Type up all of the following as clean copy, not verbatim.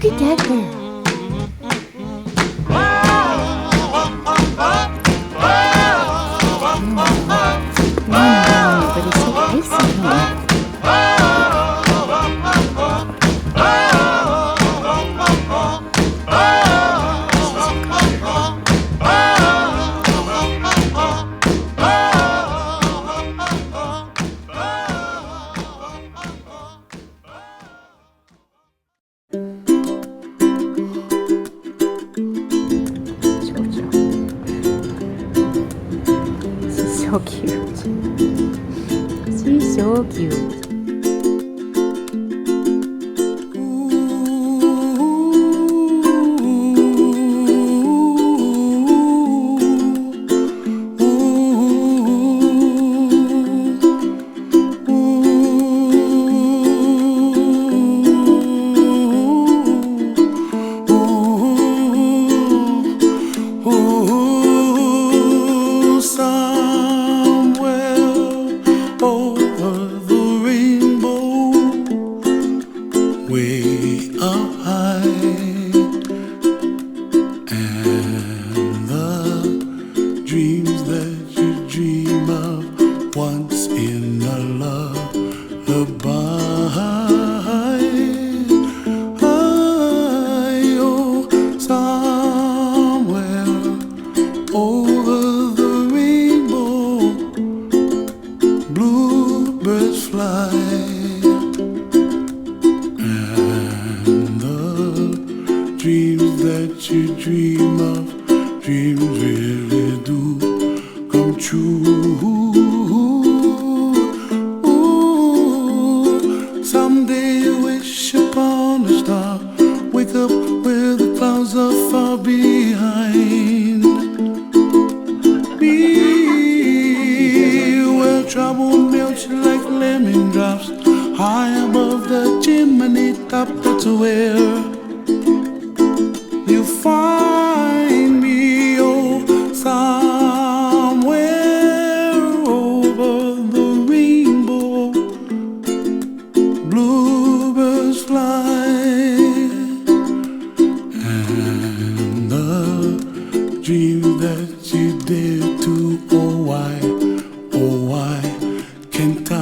you get there? No, but it's so icy here. So cute. She's so cute. Way up high, and the dreams that you dream of once in a lullaby. Oh, somewhere over the rainbow, bluebirds fly. Dreams that you dream of, dreams really do come true. Ooh, someday you wish upon a star, wake up where the clouds are far behind. Be where trouble melts like lemon drops, high above the chimney top. That's where you find me, oh, somewhere over the rainbow, bluebirds fly, and the dreams that you dare to, oh why can't I?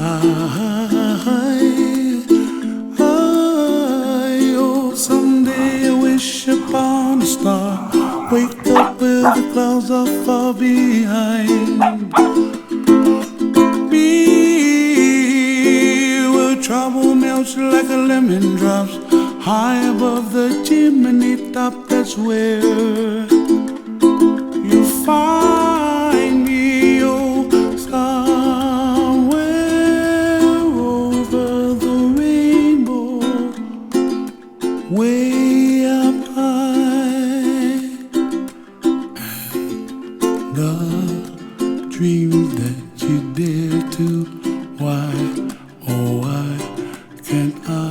Someday I wish upon a star, wake up where the clouds are far behind. Be where trouble melts like a lemon drops, high above the chimney top. That's where you find me, oh, somewhere over the rainbow, way up high, and the dreams that you dare to, why, oh why can't I?